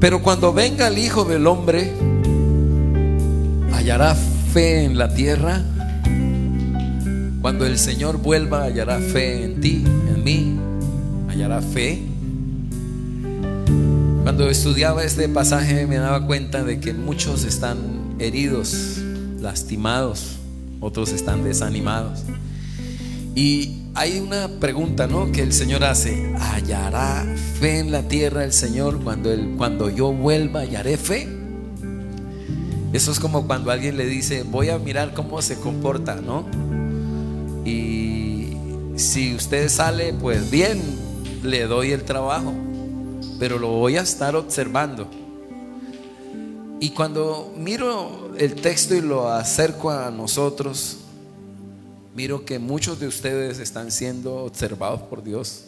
Pero cuando venga el Hijo del Hombre, ¿hallará fe en la tierra? Cuando el Señor vuelva, ¿hallará fe en ti, en mí? ¿Hallará fe? Cuando estudiaba este pasaje me daba cuenta de que muchos están heridos, lastimados, otros están desanimados. Y hay una pregunta, ¿no?, que el Señor hace: ¿hallará fe en la tierra el Señor cuando yo vuelva? ¿Hallaré fe? Eso es como cuando alguien le dice: voy a mirar cómo se comporta, ¿no? Y si usted sale, pues bien, le doy el trabajo, pero lo voy a estar observando. Y cuando miro el texto y lo acerco a nosotros, miro que muchos de ustedes están siendo observados por Dios.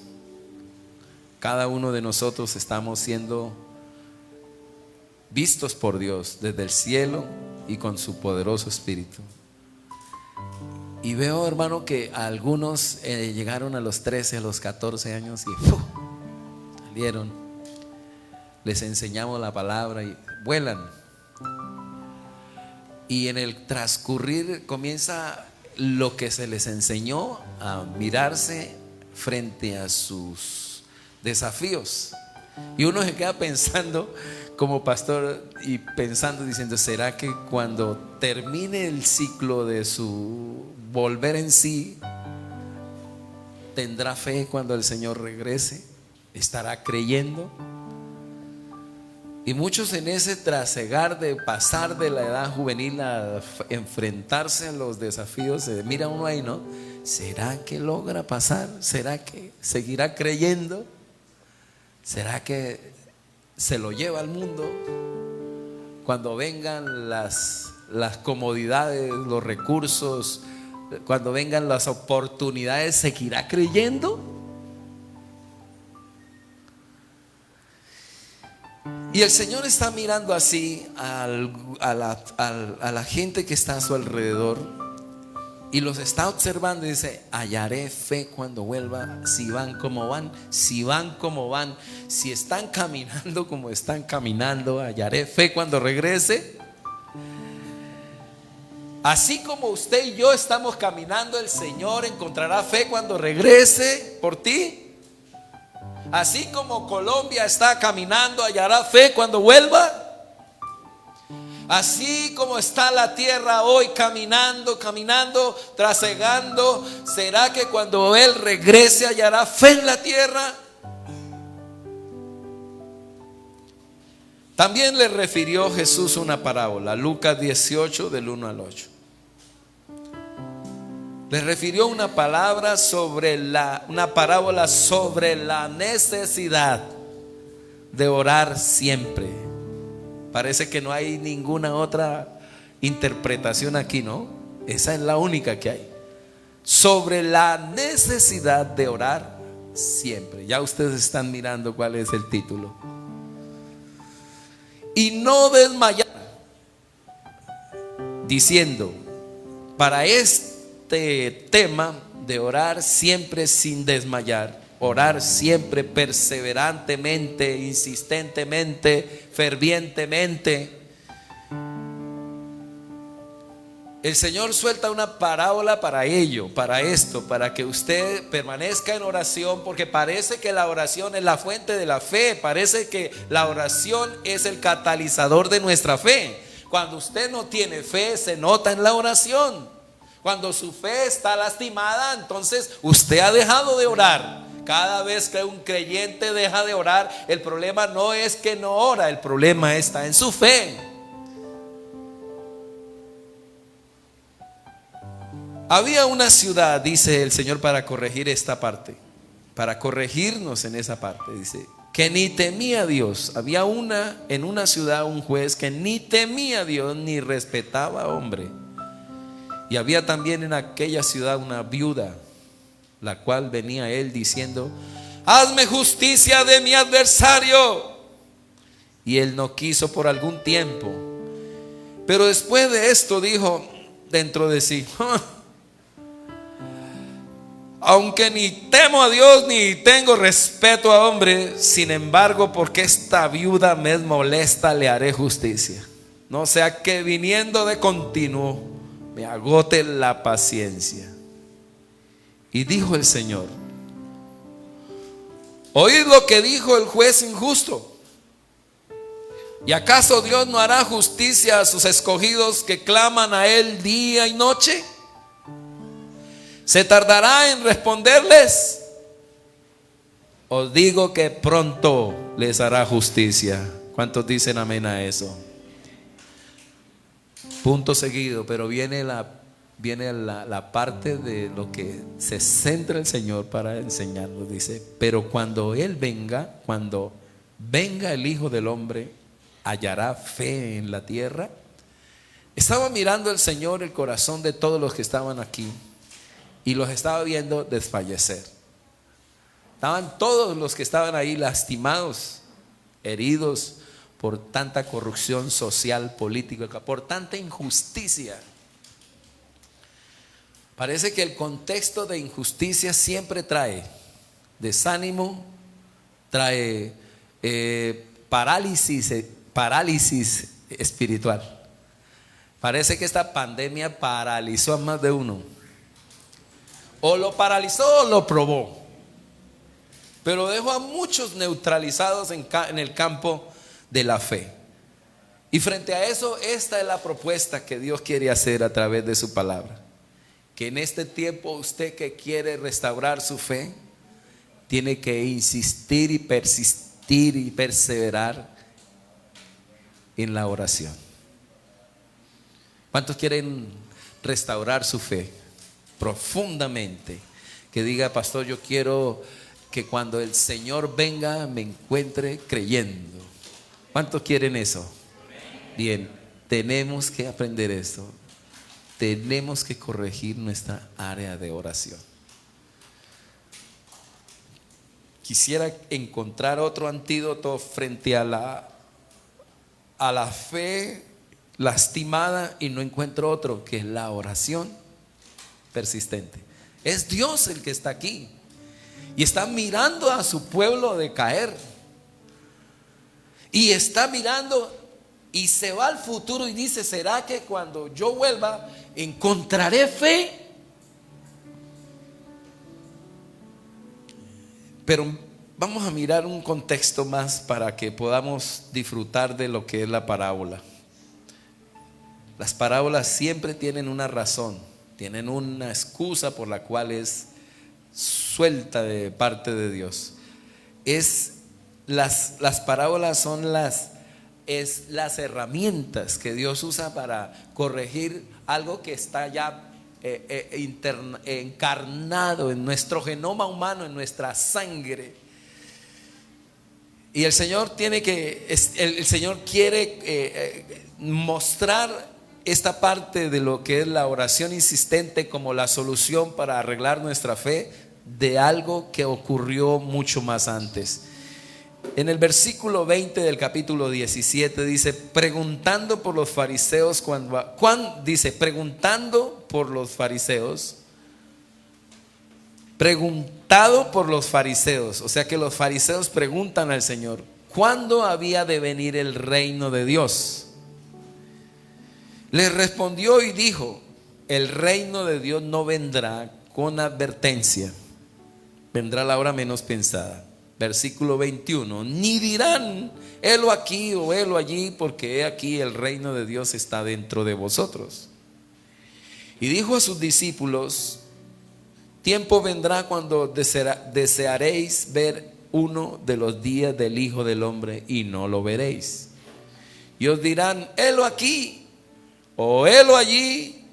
Cada uno de nosotros estamos siendo vistos por Dios desde el cielo y con su poderoso espíritu. Y veo, hermano, que algunos llegaron a los 13, a los 14 años y salieron. Les enseñamos la palabra y vuelan. Y en el transcurrir comienza lo que se les enseñó a mirarse frente a sus desafíos. Y uno se queda pensando como pastor y pensando, diciendo: ¿será que cuando termine el ciclo de su volver en sí, tendrá fe cuando el Señor regrese? ¿Estará creyendo? Y muchos en ese trasegar de pasar de la edad juvenil a enfrentarse a los desafíos, se mira uno ahí, ¿no? ¿Será que logra pasar? ¿Será que seguirá creyendo? ¿Será que se lo lleva al mundo? Cuando vengan las comodidades, los recursos, cuando vengan las oportunidades, ¿seguirá creyendo? Y el Señor está mirando así a la gente que está a su alrededor y los está observando y dice: hallaré fe cuando vuelva. Si van como van, si van como van, si están caminando como están caminando, hallaré fe cuando regrese. Así como usted y yo estamos caminando, el Señor encontrará fe cuando regrese por ti. Así como Colombia está caminando, hallará fe cuando vuelva. Así como está la tierra hoy caminando, trasegando, ¿será que cuando Él regrese hallará fe en la tierra? También le refirió Jesús una parábola, Lucas 18 del 1 al 8. Le refirió una parábola sobre la necesidad de orar siempre. Parece que no hay ninguna otra interpretación aquí, ¿no? Esa es la única que hay. Sobre la necesidad de orar siempre. Ya ustedes están mirando cuál es el título. Y no desmayar, diciendo: para este tema de orar siempre sin desmayar, orar siempre perseverantemente, insistentemente, fervientemente. El Señor suelta una parábola para ello, para esto, para que usted permanezca en oración, porque parece que la oración es la fuente de la fe, parece que la oración es el catalizador de nuestra fe. Cuando usted no tiene fe, se nota en la oración. Cuando su fe está lastimada, entonces usted ha dejado de orar. Cada vez que un creyente deja de orar, el problema no es que no ora, el problema está en su fe. Había una ciudad, dice el Señor, para corregir esta parte, para corregirnos en esa parte, dice, que ni temía a Dios. Había en una ciudad un juez que ni temía a Dios ni respetaba a hombre. Y había también en aquella ciudad una viuda, la cual venía a él diciendo: hazme justicia de mi adversario. Y él no quiso por algún tiempo. Pero después de esto dijo dentro de sí: Aunque ni temo a Dios ni tengo respeto a hombre, sin embargo, porque esta viuda me es molesta, le haré justicia. No sea que viniendo de continuo me agote la paciencia. Y dijo el Señor: oíd lo que dijo el juez injusto. ¿Y acaso Dios no hará justicia a sus escogidos que claman a Él día y noche? ¿Se tardará en responderles? Os digo que pronto les hará justicia. ¿Cuántos dicen amén a eso? Punto seguido, pero viene la parte de lo que se centra el Señor para enseñarnos. Dice: pero cuando Él venga, cuando venga el Hijo del Hombre, ¿hallará fe en la tierra? Estaba mirando el Señor el corazón de todos los que estaban aquí y los estaba viendo desfallecer. Estaban todos los que estaban ahí lastimados, heridos por tanta corrupción social, política, por tanta injusticia. Parece que el contexto de injusticia siempre trae desánimo, trae parálisis espiritual. Parece que esta pandemia paralizó a más de uno. O lo paralizó o lo probó, pero dejó a muchos neutralizados en el campo de la fe. Y frente a eso, esta es la propuesta que Dios quiere hacer a través de su palabra. Que en este tiempo, usted que quiere restaurar su fe, tiene que insistir y persistir y perseverar en la oración. ¿Cuántos quieren restaurar su fe profundamente? Que diga: pastor, yo quiero que cuando el Señor venga me encuentre creyendo. ¿Cuántos quieren eso? Bien, tenemos que aprender esto. Tenemos que corregir nuestra área de oración. Quisiera encontrar otro antídoto frente a la fe lastimada y no encuentro otro, que es la oración persistente. Es Dios el que está aquí y está mirando a su pueblo de caer, y está mirando y se va al futuro y dice: ¿será que cuando yo vuelva encontraré fe? Pero vamos a mirar un contexto más para que podamos disfrutar de lo que es la parábola. Las parábolas siempre tienen una razón, tienen una excusa por la cual es suelta de parte de Dios. Las parábolas son las herramientas que Dios usa para corregir algo que está ya encarnado en nuestro genoma humano, en nuestra sangre. Y el Señor quiere mostrar esta parte de lo que es la oración insistente como la solución para arreglar nuestra fe de algo que ocurrió mucho más antes. En el versículo 20 del capítulo 17 dice: preguntando por los fariseos, preguntado por los fariseos, o sea que los fariseos preguntan al Señor: ¿cuándo había de venir el reino de Dios? Les respondió y dijo: el reino de Dios no vendrá con advertencia, vendrá la hora menos pensada. Versículo 21: ni dirán helo aquí o helo allí, porque he aquí el reino de Dios está dentro de vosotros. Y dijo a sus discípulos: tiempo vendrá cuando desearéis ver uno de los días del Hijo del Hombre y no lo veréis. Y os dirán: helo aquí o helo allí,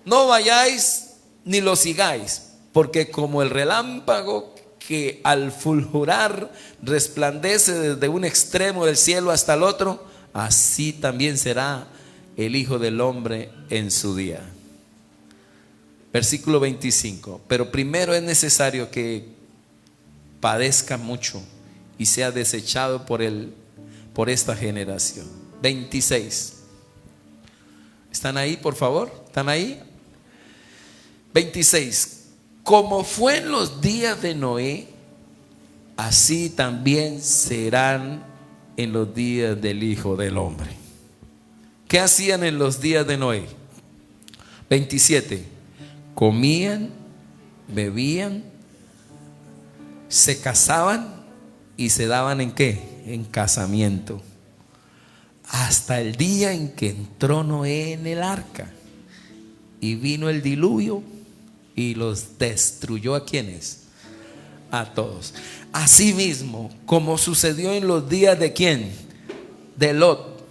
no vayáis ni lo sigáis, porque como el relámpago que al fulgurar resplandece desde un extremo del cielo hasta el otro, así también será el Hijo del Hombre en su día. Versículo 25: pero primero es necesario que padezca mucho y sea desechado por esta generación. 26. ¿Están ahí, por favor? ¿Están ahí? 26. como fue en los días de Noé, así también serán en los días del Hijo del Hombre. ¿Qué hacían en los días de Noé? 27. Comían, bebían, se casaban y se daban ¿en qué? En casamiento. Hasta el día en que entró Noé en el arca y vino el diluvio y los destruyó. ¿A quiénes? A todos. Asimismo, como sucedió en los días de ¿quién? De Lot.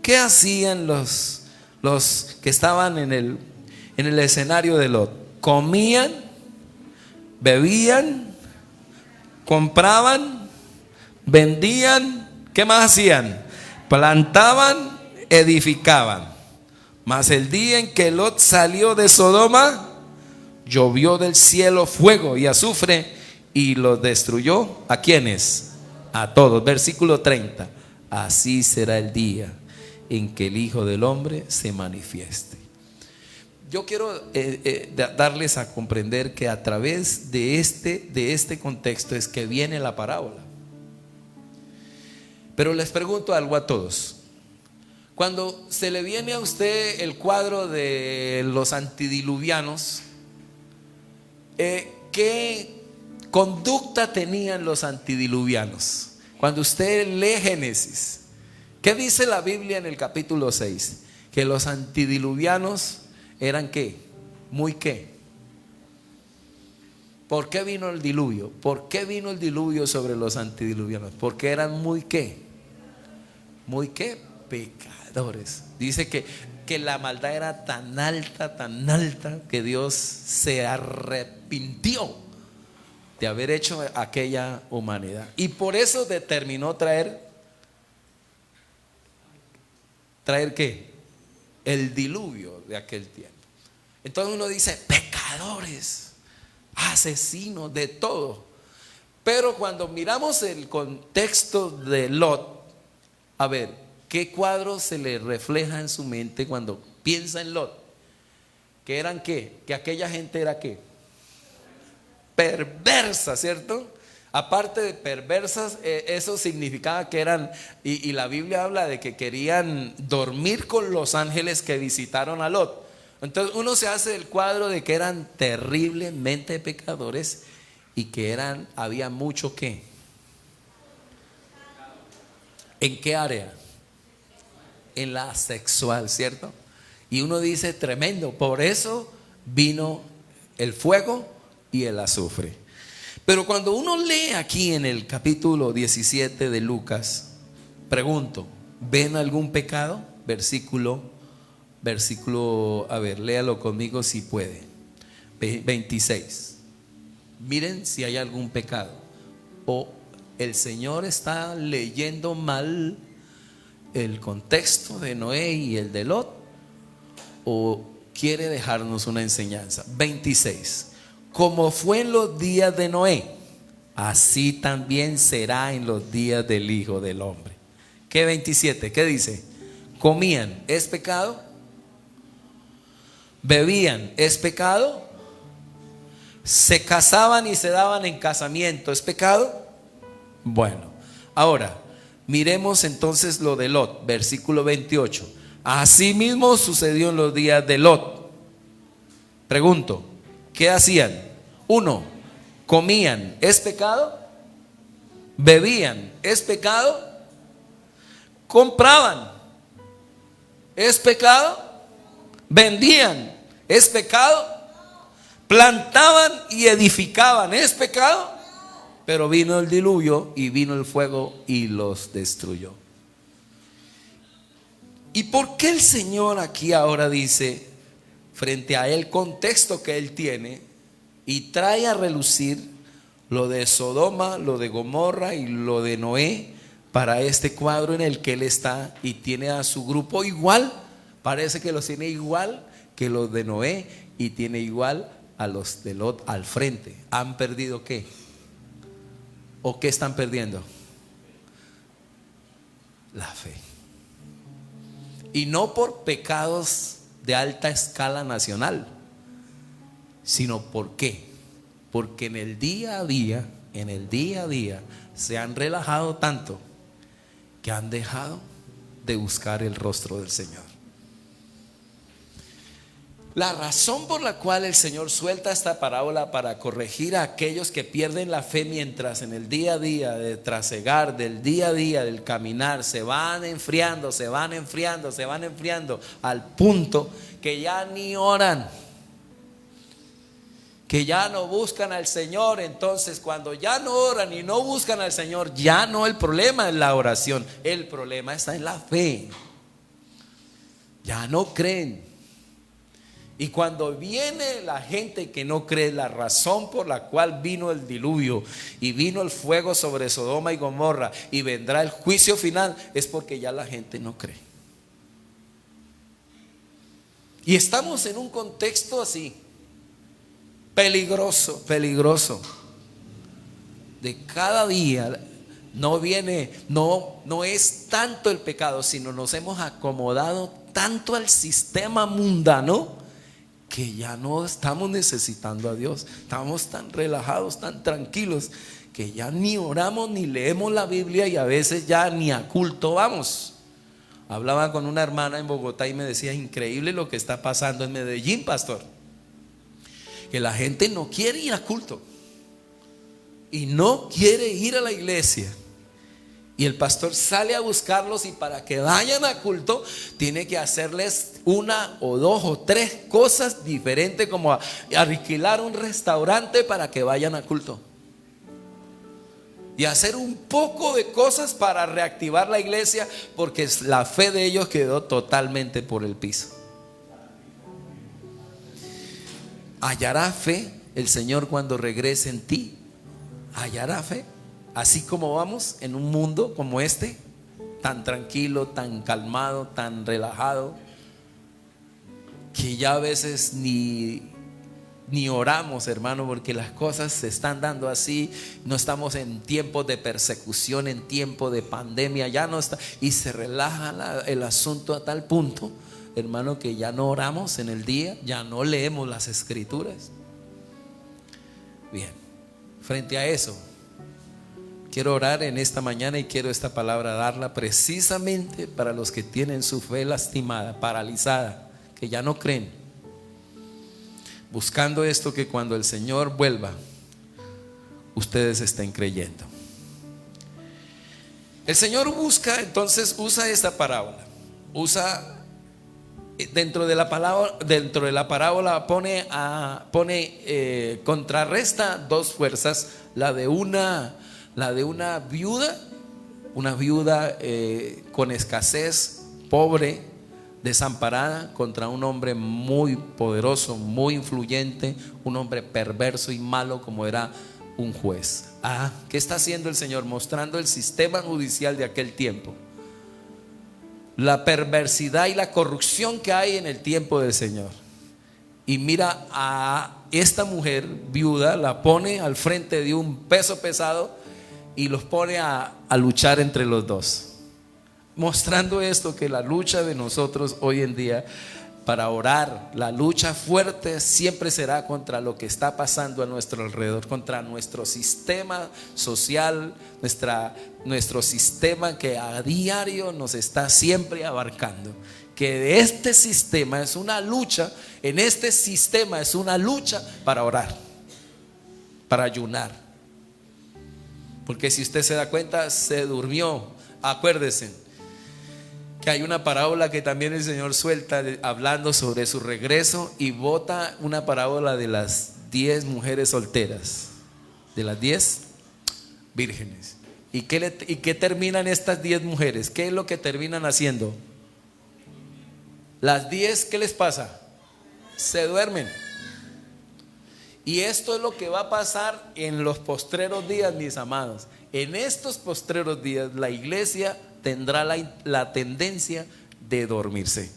¿Qué hacían los que estaban en el escenario de Lot? Comían, bebían, compraban, vendían. ¿Qué más hacían? Plantaban, edificaban. Mas el día en que Lot salió de Sodoma, llovió del cielo fuego y azufre y los destruyó. ¿A quiénes? A todos. Versículo 30. Así será el día en que el Hijo del Hombre se manifieste. Yo quiero darles a comprender que a través de este contexto es que viene la parábola. Pero les pregunto algo a todos. Cuando se le viene a usted el cuadro de los antidiluvianos, ¿qué conducta tenían los antidiluvianos? Cuando usted lee Génesis, ¿qué dice la Biblia en el capítulo 6? Que los antidiluvianos eran ¿qué? Muy ¿qué? ¿Por qué vino el diluvio? ¿Por qué vino el diluvio sobre los antidiluvianos? Porque eran muy ¿qué? Muy ¿qué? Pecadores. Dice que la maldad era tan alta, que Dios se arrepintió de haber hecho aquella humanidad. Y por eso determinó traer ¿qué? El diluvio de aquel tiempo. Entonces uno dice, pecadores, asesinos, de todo. Pero cuando miramos el contexto de Lot, a ver, ¿qué cuadro se le refleja en su mente cuando piensa en Lot? ¿Que eran qué? Que aquella gente era qué? Perversa, ¿cierto? Aparte de perversas, eso significaba que eran, y la Biblia habla de que querían dormir con los ángeles que visitaron a Lot. Entonces uno se hace el cuadro de que eran terriblemente pecadores y que había mucho ¿qué? ¿En qué área? En la sexual, ¿cierto? Y uno dice, tremendo, por eso vino el fuego y el azufre. Pero cuando uno lee aquí en el capítulo 17 de Lucas, pregunto, ¿ven algún pecado? Versículo, a ver, léalo conmigo si puede. 26. Miren si hay algún pecado. O el Señor está leyendo mal el contexto de Noé y el de Lot, o quiere dejarnos una enseñanza. 26. Como fue en los días de Noé, así también será en los días del Hijo del Hombre. ¿Qué 27? ¿Qué dice? Comían, ¿es pecado? Bebían, ¿es pecado? Se casaban y se daban en casamiento, ¿es pecado? Bueno, ahora miremos entonces lo de Lot, versículo 28. Así mismo sucedió en los días de Lot. Pregunto, ¿qué hacían? 1. Comían, ¿es pecado? Bebían, ¿es pecado? Compraban, ¿es pecado? Vendían, ¿es pecado? Plantaban y edificaban, ¿es pecado? Pero vino el diluvio y vino el fuego y los destruyó. ¿Y por qué el Señor aquí ahora dice, frente a el contexto que Él tiene, y trae a relucir lo de Sodoma, lo de Gomorra y lo de Noé para este cuadro en el que Él está y tiene a su grupo igual? Parece que los tiene igual que los de Noé y tiene igual a los de Lot al frente. ¿Han perdido qué? ¿O qué están perdiendo? La fe. Y no por pecados de alta escala nacional, sino por qué. porque en el día a día, se han relajado tanto que han dejado de buscar el rostro del Señor. La razón por la cual el Señor suelta esta parábola para corregir a aquellos que pierden la fe mientras en el día a día de trasegar, del día a día del caminar, se van enfriando al punto que ya ni oran, que ya no buscan al Señor. Entonces, cuando ya no oran y no buscan al Señor, ya no el problema es la oración, el problema está en la fe. Ya no creen. Y cuando viene la gente que no cree, la razón por la cual vino el diluvio y vino el fuego sobre Sodoma y Gomorra y vendrá el juicio final, es porque ya la gente no cree. Y estamos en un contexto así, peligroso, de cada día. No es tanto el pecado, sino nos hemos acomodado tanto al sistema mundano que ya no estamos necesitando a Dios. Estamos tan relajados, tan tranquilos, que ya ni oramos ni leemos la Biblia, y a veces ya ni a culto vamos. Hablaba con una hermana en Bogotá y me decía: increíble lo que está pasando en Medellín, pastor, que la gente no quiere ir a culto y no quiere ir a la iglesia. Y el pastor sale a buscarlos, y para que vayan a culto tiene que hacerles una o dos o tres cosas diferentes, como alquilar un restaurante para que vayan a culto, y hacer un poco de cosas para reactivar la iglesia, porque la fe de ellos quedó totalmente por el piso. ¿Hallará fe el Señor cuando regrese en ti? ¿Hallará fe? Así como vamos en un mundo como este, tan tranquilo, tan calmado, tan relajado, que ya a veces ni oramos, hermano, porque las cosas se están dando así. No estamos en tiempos de persecución, en tiempo de pandemia, ya no está, y se relaja el asunto a tal punto, hermano, que ya no oramos en el día, ya no leemos las escrituras. Bien, frente a eso, quiero orar en esta mañana, y quiero esta palabra darla precisamente para los que tienen su fe lastimada, paralizada, que ya no creen, buscando esto, que cuando el Señor vuelva, ustedes estén creyendo. El Señor busca, entonces usa esta parábola, dentro de la parábola contrarresta dos fuerzas: la de una viuda, con escasez, pobre, desamparada, contra un hombre muy poderoso, muy influyente, un hombre perverso y malo como era un juez. ¿Qué está haciendo el Señor? Mostrando el sistema judicial de aquel tiempo, la perversidad y la corrupción que hay en el tiempo del Señor. Y mira a esta mujer viuda, la pone al frente de un peso pesado y los pone a luchar entre los dos, mostrando esto, que la lucha de nosotros hoy en día para orar, la lucha fuerte siempre será contra lo que está pasando a nuestro alrededor, contra nuestro sistema social, nuestro sistema que a diario nos está siempre abarcando. Que de este sistema es una lucha, en este sistema es una lucha para orar, para ayunar. Porque si usted se da cuenta, se durmió. Acuérdese que hay una parábola que también el Señor suelta hablando sobre su regreso, y bota una parábola de las 10 mujeres solteras, de las 10 vírgenes. ¿Y qué terminan estas 10 mujeres? ¿Qué es lo que terminan haciendo? Las 10, ¿qué les pasa? Se duermen. Y esto es lo que va a pasar en los postreros días, mis amados. En estos postreros días la iglesia tendrá la tendencia de dormirse,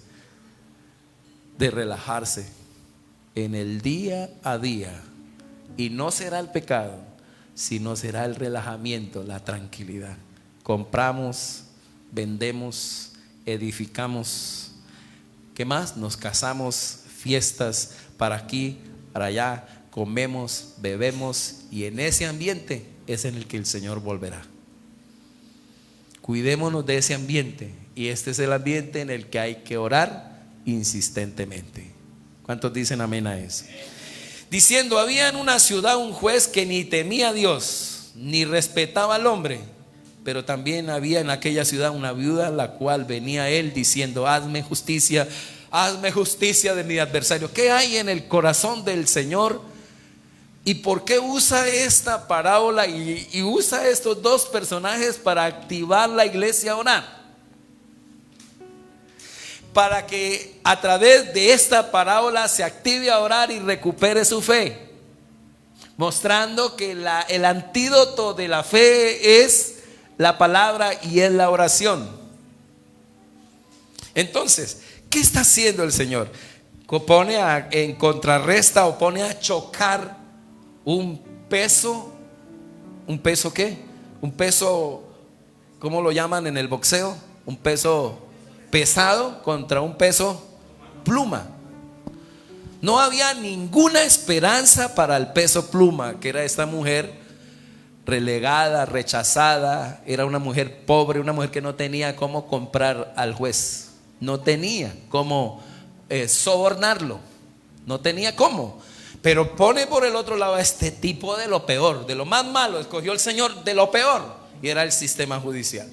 de relajarse en el día a día. Y no será el pecado, sino será el relajamiento, la tranquilidad. Compramos, vendemos, edificamos. ¿Qué más? Nos casamos, fiestas para aquí, para allá, comemos, bebemos, y en ese ambiente es en el que el Señor volverá. Cuidémonos de ese ambiente, y este es el ambiente en el que hay que orar insistentemente. ¿Cuántos dicen amén a eso? Diciendo: había en una ciudad un juez que ni temía a Dios, ni respetaba al hombre. Pero también había en aquella ciudad una viuda, la cual venía a él diciendo: hazme justicia de mi adversario. ¿Qué hay en el corazón del Señor? ¿Y por qué usa esta parábola y usa estos dos personajes para activar la iglesia a orar? Para que a través de esta parábola se active a orar y recupere su fe, mostrando que el antídoto de la fe es la palabra y es la oración. Entonces, ¿qué está haciendo el Señor? Pone en contrarresta o pone a chocar un peso. ¿Un peso qué? Un peso, ¿cómo lo llaman en el boxeo? Un peso pesado contra un peso pluma. No había ninguna esperanza para el peso pluma, que era esta mujer relegada, rechazada. Era una mujer pobre, una mujer que no tenía cómo comprar al juez, no tenía cómo sobornarlo, no tenía cómo. Pero pone por el otro lado a este tipo de lo peor, de lo más malo. Escogió el Señor de lo peor, y era el sistema judicial.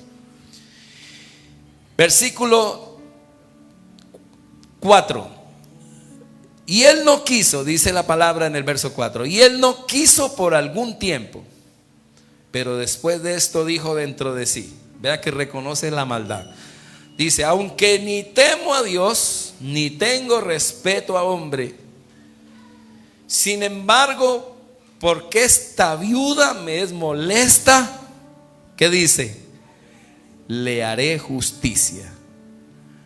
Versículo 4. Y él no quiso, dice la palabra en el verso 4, y él no quiso por algún tiempo, pero después de esto dijo dentro de sí. Vea que reconoce la maldad. Dice: aunque ni temo a Dios, ni tengo respeto a hombre, sin embargo, porque esta viuda me es molesta, ¿qué dice? Le haré justicia,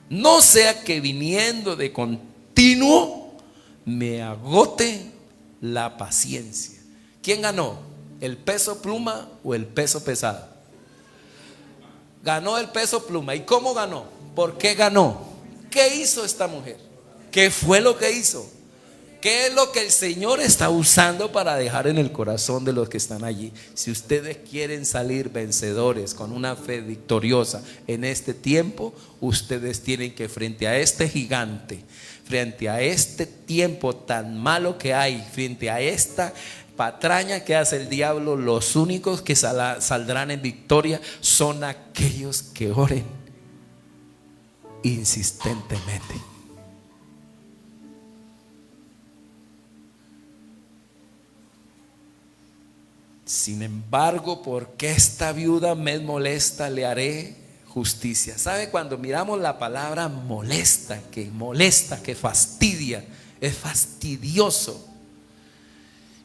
no sea que viniendo de continuo me agote la paciencia. ¿Quién ganó? ¿El peso pluma o el peso pesado? Ganó el peso pluma. ¿Y cómo ganó? ¿Por qué ganó? ¿Qué hizo esta mujer? ¿Qué fue lo que hizo? ¿Qué es lo que el Señor está usando para dejar en el corazón de los que están allí? Si ustedes quieren salir vencedores con una fe victoriosa en este tiempo, ustedes tienen que, frente a este gigante, frente a este tiempo tan malo que hay, frente a esta patraña que hace el diablo, los únicos que saldrán en victoria son aquellos que oren insistentemente. Sin embargo, porque esta viuda me molesta, le haré justicia. ¿Sabe? Cuando miramos la palabra molesta, que fastidia, es fastidioso.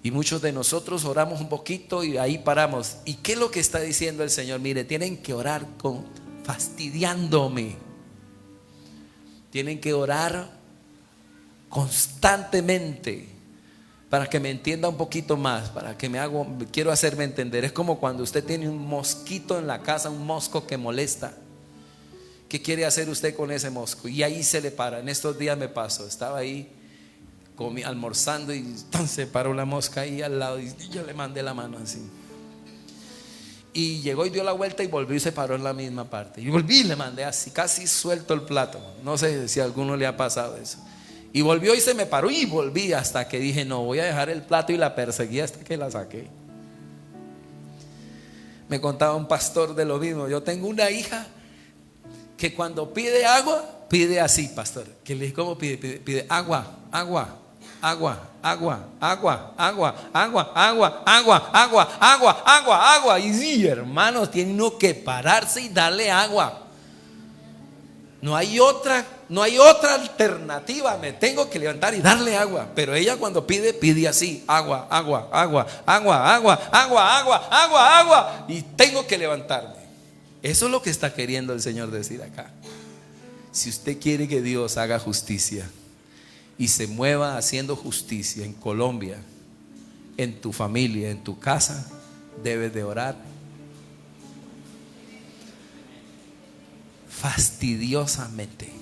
Y muchos de nosotros oramos un poquito y ahí paramos. ¿Y qué es lo que está diciendo el Señor? Mire, tienen que orar con fastidiándome. Tienen que orar constantemente. Para que me entienda un poquito más, para que quiero hacerme entender. Es como cuando usted tiene un mosquito en la casa, un mosco que molesta. ¿Qué quiere hacer usted con ese mosco? Y ahí se le para. En estos días me pasó, estaba ahí almorzando y se paró la mosca ahí al lado y yo le mandé la mano así. Y llegó y dio la vuelta y volvió y se paró en la misma parte. Y volví y le mandé así, casi suelto el plato. No sé si a alguno le ha pasado eso. Y volvió y se me paró y volví hasta que dije: no, voy a dejar el plato, y la perseguí hasta que la saqué. Me contaba un pastor de lo mismo. Yo tengo una hija que cuando pide agua, pide así, pastor. Que le dije: ¿cómo pide? Pide agua, agua, agua, agua, agua, agua, agua, agua, agua, agua, agua, agua, agua. Y sí, hermanos, tiene uno que pararse y darle agua. No hay otra alternativa. Me tengo que levantar y darle agua. Pero ella cuando pide así: agua, agua, agua, agua, agua, agua, agua, agua, agua. Y tengo que levantarme. Eso es lo que está queriendo el Señor decir acá. Si usted quiere que Dios haga justicia y se mueva haciendo justicia en Colombia, en tu familia, en tu casa, debes de orar fastidiosamente.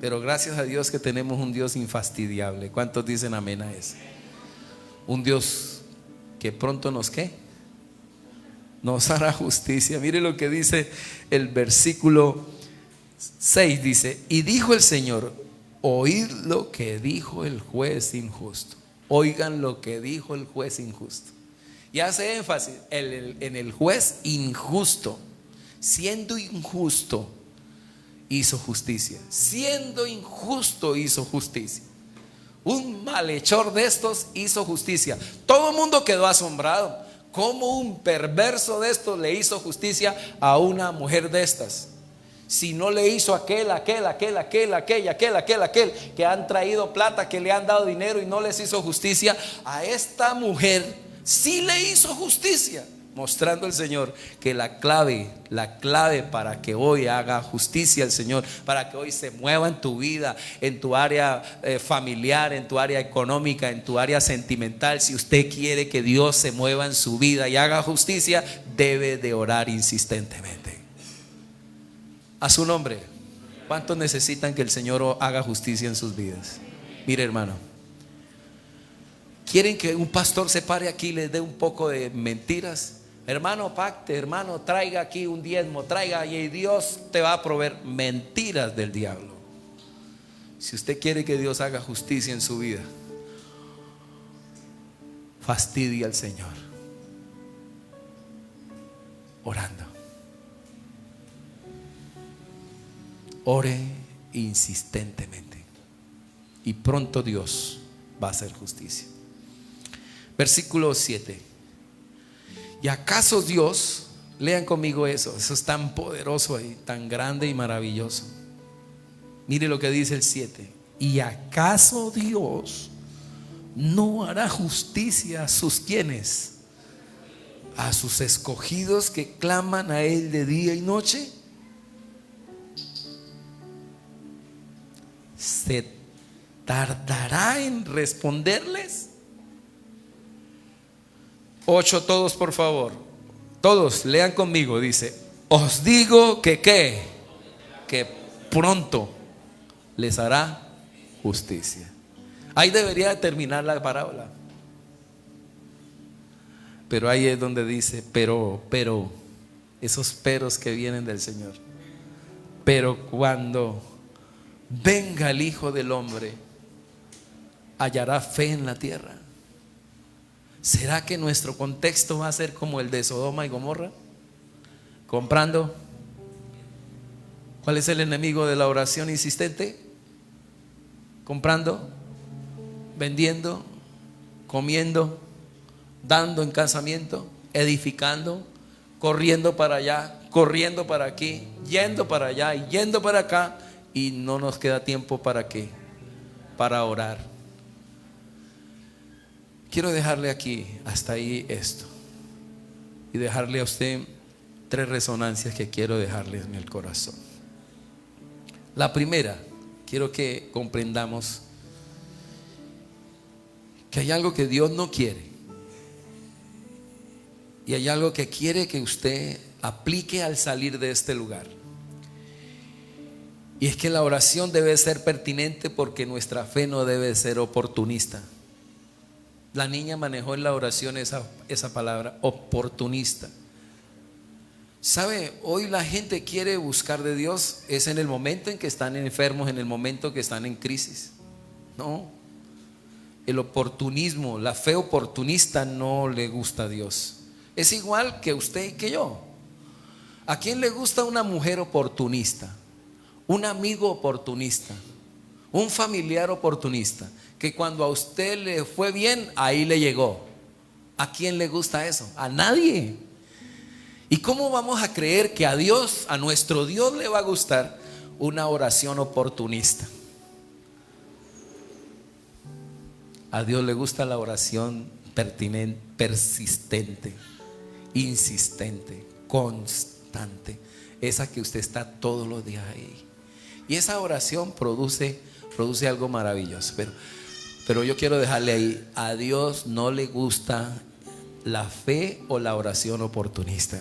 Pero gracias a Dios que tenemos un Dios infastidiable. ¿Cuántos dicen amén a eso? Un Dios que pronto nos ¿qué? Nos hará justicia. Mire lo que dice el versículo 6, dice: y dijo el Señor, oíd lo que dijo el juez injusto. Oigan lo que dijo el juez injusto. Y hace énfasis en el juez injusto. Siendo injusto, hizo justicia. Siendo injusto, hizo justicia. Un malhechor de estos hizo justicia. Todo el mundo quedó asombrado. ¿Cómo un perverso de estos le hizo justicia a una mujer de estas? Si no le hizo aquel que han traído plata, que le han dado dinero y no les hizo justicia, a esta mujer sí le hizo justicia. Mostrando el Señor que la clave para que hoy haga justicia el Señor, para que hoy se mueva en tu vida, en tu área familiar, en tu área económica, en tu área sentimental. Si usted quiere que Dios se mueva en su vida y haga justicia, debe de orar insistentemente. A su nombre. ¿Cuántos necesitan que el Señor haga justicia en sus vidas? Mire, hermano, ¿quieren que un pastor se pare aquí y les dé un poco de mentiras? Hermano, pacte, hermano, traiga aquí un diezmo, traiga y Dios te va a proveer. Mentiras del diablo. Si usted quiere que Dios haga justicia en su vida, fastidie al Señor orando. Ore insistentemente y pronto Dios va a hacer justicia. Versículo 7. ¿Y acaso Dios? Lean conmigo eso es tan poderoso ahí, tan grande y maravilloso. Mire lo que dice el 7. ¿Y acaso Dios no hará justicia a sus quienes? A sus escogidos que claman a Él de día y noche. ¿Se tardará en responderles? 8, todos por favor. Todos lean conmigo. Dice: os digo que ¿qué? Que pronto les hará justicia. Ahí debería terminar la parábola. Pero ahí es donde dice pero, esos peros que vienen del Señor. Pero cuando venga el Hijo del Hombre, hallará fe en la tierra. ¿Será que nuestro contexto va a ser como el de Sodoma y Gomorra? Comprando. ¿Cuál es el enemigo de la oración insistente? Comprando, vendiendo, comiendo, dando en casamiento, edificando, corriendo para allá, corriendo para aquí, yendo para allá y yendo para acá, y no nos queda tiempo para qué, para orar. Quiero dejarle aquí hasta ahí esto y dejarle a usted 3 resonancias que quiero dejarle en el corazón. La primera, quiero que comprendamos que hay algo que Dios no quiere y hay algo que quiere que usted aplique al salir de este lugar. Y es que la oración debe ser pertinente, porque nuestra fe no debe ser oportunista. La niña manejó en la oración esa palabra, oportunista. ¿Sabe? Hoy la gente quiere buscar de Dios es en el momento en que están enfermos, en el momento que están en crisis. No, el oportunismo, la fe oportunista no le gusta a Dios. Es igual que usted y que yo. ¿A quién le gusta una mujer oportunista? Un amigo oportunista, un familiar oportunista, que cuando a usted le fue bien, ahí le llegó. ¿A quién le gusta eso? A nadie. ¿Y cómo vamos a creer que a Dios, a nuestro Dios, le va a gustar una oración oportunista? A Dios le gusta la oración pertinente, persistente, insistente, constante, esa que usted está todos los días ahí. Y esa oración produce algo maravilloso. Pero yo quiero dejarle ahí: a Dios no le gusta la fe o la oración oportunista,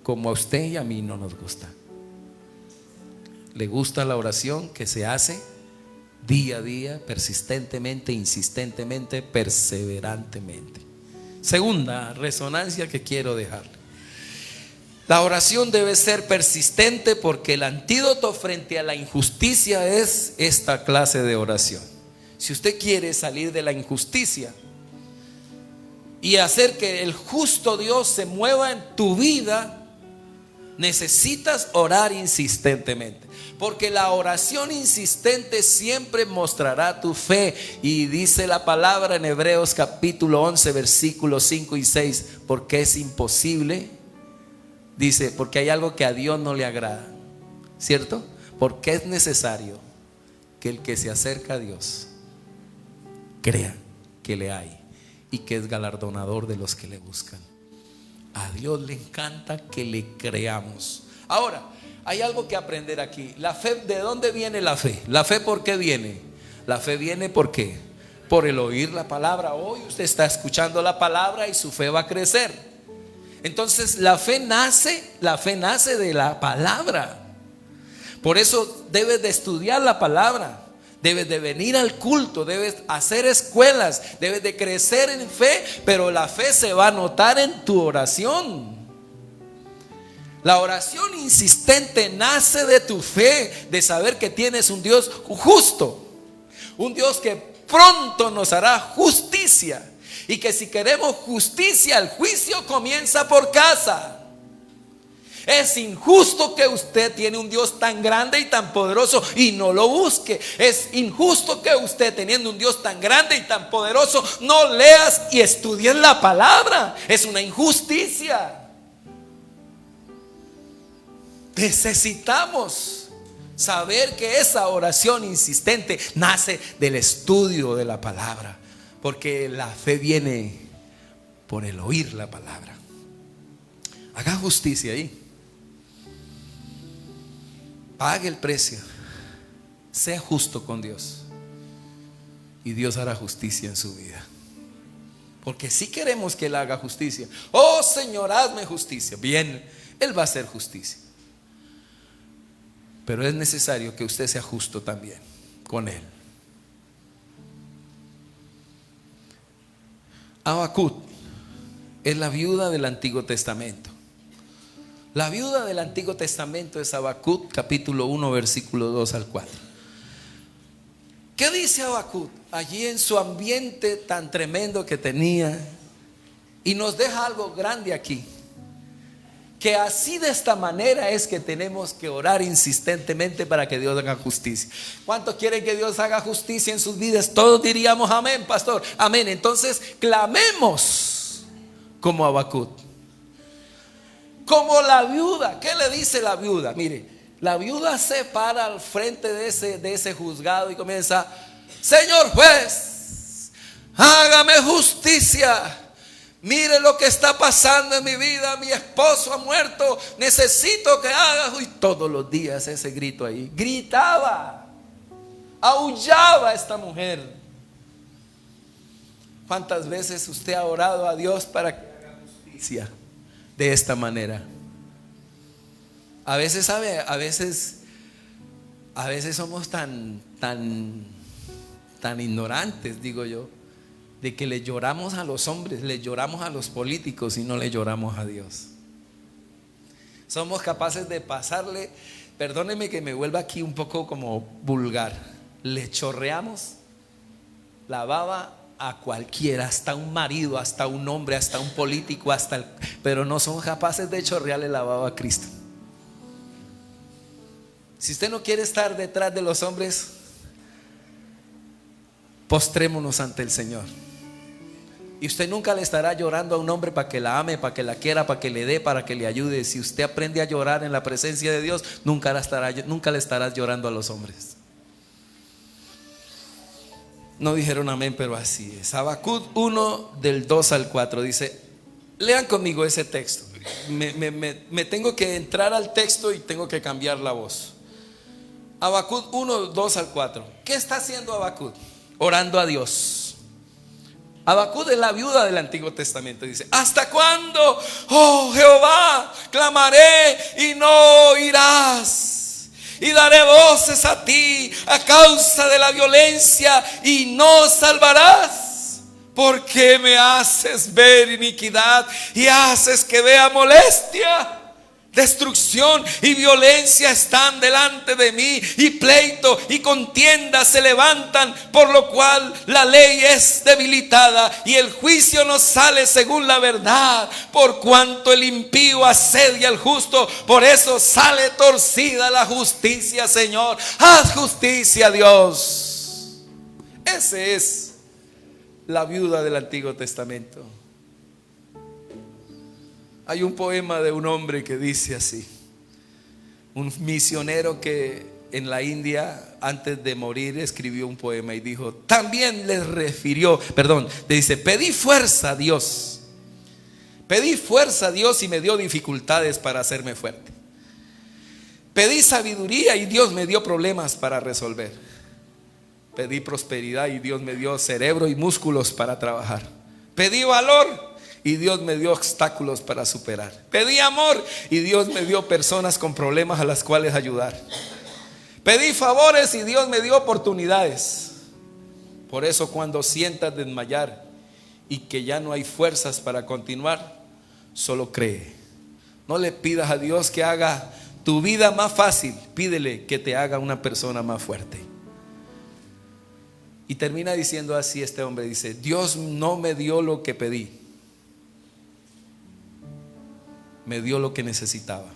como a usted y a mí no nos gusta. Le gusta la oración que se hace día a día, persistentemente, insistentemente, perseverantemente. Segunda resonancia que quiero dejarle: la oración debe ser persistente, porque el antídoto frente a la injusticia es esta clase de oración. Si usted quiere salir de la injusticia y hacer que el justo Dios se mueva en tu vida, necesitas orar insistentemente, porque la oración insistente siempre mostrará tu fe. Y dice la palabra en Hebreos capítulo 11 versículos 5 y 6: porque es imposible, dice, porque hay algo que a Dios no le agrada, ¿cierto? Porque es necesario que el que se acerca a Dios crea que le hay y que es galardonador de los que le buscan. A Dios le encanta que le creamos. Ahora, hay algo que aprender aquí. La fe, ¿de dónde viene la fe? ¿La fe por qué viene? La fe viene ¿por qué? Por el oír la palabra. Hoy usted está escuchando la palabra y su fe va a crecer. Entonces la fe nace de la palabra. Por eso debes de estudiar la palabra, debes de venir al culto, debes hacer escuelas, debes de crecer en fe, pero la fe se va a notar en tu oración. La oración insistente nace de tu fe, de saber que tienes un Dios justo, un Dios que pronto nos hará justicia, y que si queremos justicia, el juicio comienza por casa. Es injusto que usted tiene un Dios tan grande y tan poderoso y no lo busque. Es injusto que usted, teniendo un Dios tan grande y tan poderoso, no leas y estudies la palabra. Es una injusticia. Necesitamos saber que esa oración insistente nace del estudio de la palabra, porque la fe viene por el oír la palabra. Haga justicia ahí. Pague el precio. Sea justo con Dios, y Dios hará justicia en su vida. Porque si queremos que Él haga justicia, oh Señor, hazme justicia. Bien, Él va a hacer justicia, pero es necesario que usted sea justo también con Él. Habacuc es la viuda del Antiguo Testamento. La viuda del Antiguo Testamento es Habacuc capítulo 1 versículo 2 al 4. ¿Qué dice Habacuc allí en su ambiente tan tremendo que tenía? Y nos deja algo grande aquí, que así, de esta manera, es que tenemos que orar insistentemente para que Dios haga justicia. ¿Cuántos quieren que Dios haga justicia en sus vidas? Todos diríamos amén, pastor, amén. Entonces clamemos como Habacuc, como la viuda. ¿Qué le dice la viuda? Mire, la viuda se para al frente de ese juzgado y comienza: Señor juez, hágame justicia. Mire lo que está pasando en mi vida. Mi esposo ha muerto, necesito que haga. Y todos los días ese grito ahí. Gritaba, aullaba esta mujer. ¿Cuántas veces usted ha orado a Dios para que haga justicia de esta manera? A veces, ¿sabe? A veces somos tan ignorantes, digo yo, de que le lloramos a los hombres, le lloramos a los políticos y no le lloramos a Dios. Somos capaces de pasarle, perdóneme que me vuelva aquí un poco como vulgar, le chorreamos la baba a cualquiera, hasta un marido, hasta un hombre, hasta un político, pero no somos capaces de chorrearle la baba a Cristo. Si usted no quiere estar detrás de los hombres, postrémonos ante el Señor. Y usted nunca le estará llorando a un hombre para que la ame, para que la quiera, para que le dé, para que le ayude. Si usted aprende a llorar en la presencia de Dios, nunca le estarás llorando a los hombres. No dijeron amén, pero así es. Habacuc 1 del 2 al 4 dice, lean conmigo ese texto. Me tengo que entrar al texto y tengo que cambiar la voz. Habacuc 1, 2 al 4. ¿Qué está haciendo Habacuc? Orando a Dios. Habacuc es la viuda del Antiguo Testamento. Dice: ¿hasta cuándo, oh Jehová, clamaré y no oirás? y daré voces a ti a causa de la violencia y no salvarás. ¿Por qué me haces ver iniquidad y haces que vea molestia? Destrucción y violencia están delante de mí, y pleito y contienda se levantan, por lo cual la ley es debilitada y el juicio no sale según la verdad. Por cuanto el impío asedia al justo, por eso sale torcida la justicia. Señor, haz justicia, Dios. Esa es la viuda del Antiguo Testamento. Hay un poema de un hombre que dice así: un misionero que en la India antes de morir escribió un poema y dijo, también les refirió, dice, pedí fuerza a Dios y me dio dificultades para hacerme fuerte. Pedí sabiduría y Dios me dio problemas para resolver. Pedí prosperidad y Dios me dio cerebro y músculos para trabajar. Pedí valor y Dios me dio obstáculos para superar. Pedí amor y Dios me dio personas con problemas a las cuales ayudar. Pedí favores y Dios me dio oportunidades. Por eso cuando sientas desmayar y que ya no hay fuerzas para continuar, solo cree. No le pidas a Dios que haga tu vida más fácil, pídele que te haga una persona más fuerte. Y termina diciendo así este hombre, dice, Dios no me dio lo que pedí, me dio lo que necesitaba.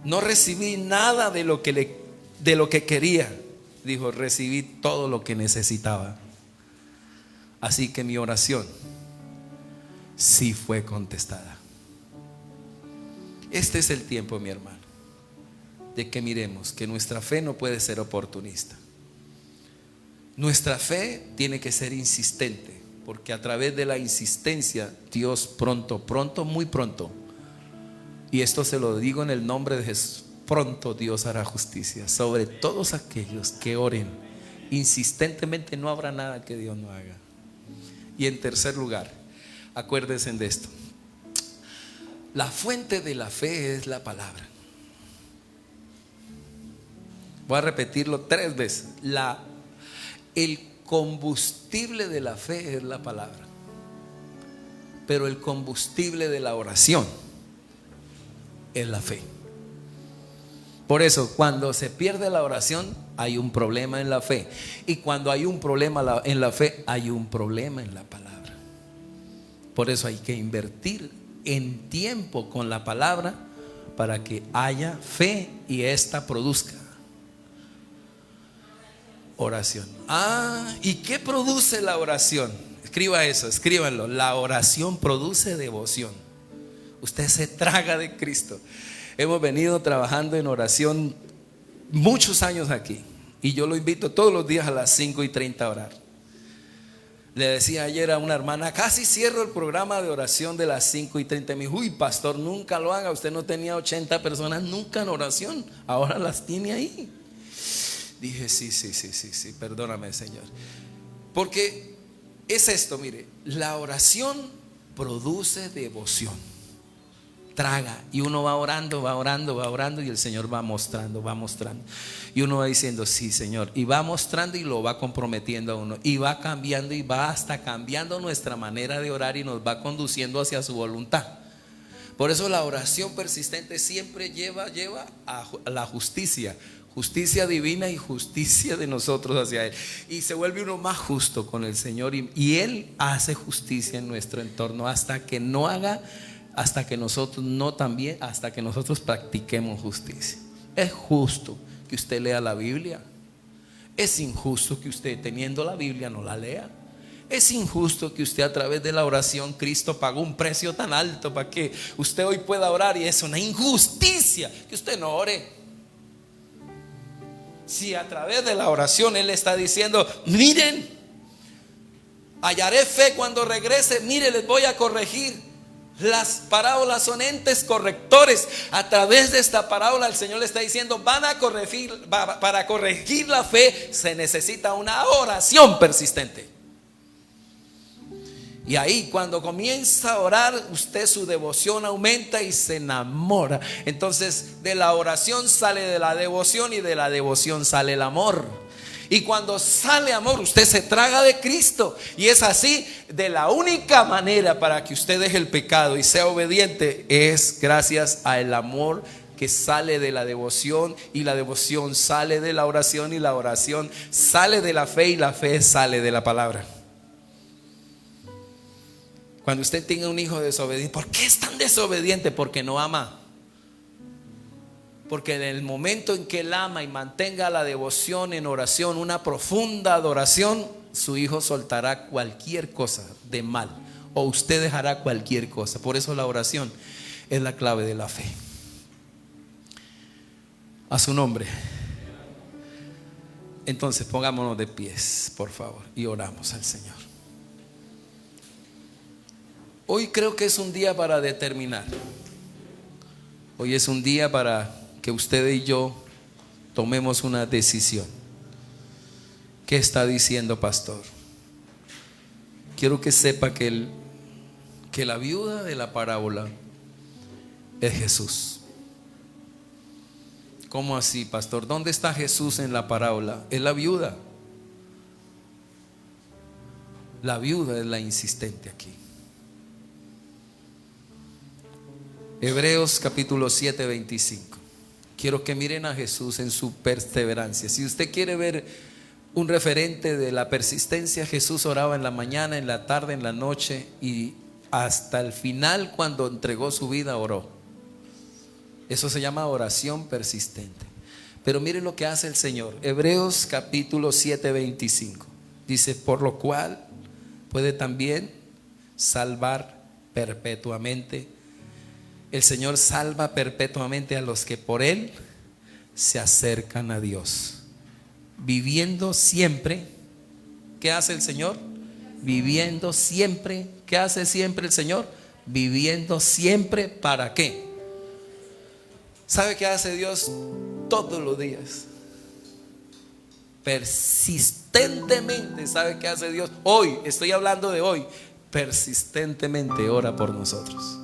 No recibí nada de lo que quería. Dijo, recibí todo lo que necesitaba. Así que mi oración sí fue contestada. Este es el tiempo, mi hermano, de que miremos que nuestra fe no puede ser oportunista. Nuestra fe tiene que ser insistente, porque a través de la insistencia Dios pronto, muy pronto, y esto se lo digo en el nombre de Jesús, pronto Dios hará justicia sobre todos aquellos que oren insistentemente. No habrá nada que Dios no haga. Y en tercer lugar, acuérdense de esto: la fuente de la fe es la palabra. Voy a repetirlo 3 veces. El combustible de la fe es la palabra, pero el combustible de la oración es la fe. Por eso cuando se pierde la oración hay un problema en la fe, y cuando hay un problema en la fe hay un problema en la palabra. Por eso hay que invertir en tiempo con la palabra para que haya fe y ésta produzca oración. ¿Y qué produce la oración? Escriba eso, escríbanlo. La oración produce devoción. Usted se traga de Cristo. Hemos venido trabajando en oración muchos años aquí, y yo lo invito todos los días a las 5:30 a orar. Le decía ayer a una hermana, casi cierro el programa de oración de las 5:30. Me dijo, uy, pastor, nunca lo haga. Usted no tenía 80 personas nunca en oración, ahora las tiene ahí. Dije, sí, perdóname, Señor. Porque es esto, mire, la oración produce devoción. Traga, y uno va orando, y el Señor va mostrando. Y uno va diciendo, sí, Señor, y va mostrando y lo va comprometiendo a uno, y va cambiando, y va hasta cambiando nuestra manera de orar, y nos va conduciendo hacia su voluntad. Por eso la oración persistente siempre lleva a la justicia divina y justicia de nosotros hacia Él, y se vuelve uno más justo con el Señor, y Él hace justicia en nuestro entorno hasta que nosotros practiquemos justicia. Es justo que usted lea la Biblia. Es injusto que usted, teniendo la Biblia, no la lea. Es injusto que usted, a través de la oración, Cristo pagó un precio tan alto para que usted hoy pueda orar, y es una injusticia que usted no ore. Si a través de la oración Él está diciendo, miren, hallaré fe cuando regrese, miren, les voy a corregir. Las parábolas son entes correctores. A través de esta parábola el Señor le está diciendo, para corregir la fe se necesita una oración persistente. Y ahí cuando comienza a orar, usted su devoción aumenta y se enamora. Entonces de la oración sale de la devoción y de la devoción sale el amor. Y cuando sale amor, usted se traga de Cristo. Y es así, de la única manera para que usted deje el pecado y sea obediente es gracias al amor que sale de la devoción, y la devoción sale de la oración, y la oración sale de la fe, y la fe sale de la palabra. Cuando usted tenga un hijo desobediente, ¿por qué es tan desobediente? Porque no ama. Porque en el momento en que él ama y mantenga la devoción en oración, una profunda adoración, su hijo soltará cualquier cosa de mal, o usted dejará cualquier cosa. Por eso la oración es la clave de la fe. A su nombre. Entonces pongámonos de pies, por favor, y oramos al Señor. Hoy creo que es un día para determinar. Hoy es un día para que usted y yo tomemos una decisión. ¿Qué está diciendo, pastor? Quiero que sepa que la viuda de la parábola es Jesús. ¿Cómo así, pastor? ¿Dónde está Jesús en la parábola? Es la viuda. La viuda es la insistente aquí. Hebreos capítulo 7, 25. Quiero que miren a Jesús en su perseverancia. Si usted quiere ver un referente de la persistencia, Jesús oraba en la mañana, en la tarde, en la noche, y hasta el final, cuando entregó su vida, oró. Eso se llama oración persistente. Pero miren lo que hace el Señor. Hebreos capítulo 7, 25. Dice: por lo cual puede también salvar perpetuamente. El Señor salva perpetuamente a los que por Él se acercan a Dios, viviendo siempre. ¿Qué hace el Señor? Viviendo siempre. ¿Qué hace siempre el Señor? Viviendo siempre. ¿Para qué? ¿Sabe qué hace Dios todos los días? Persistentemente. ¿Sabe qué hace Dios? Hoy, estoy hablando de hoy. Persistentemente ora por nosotros.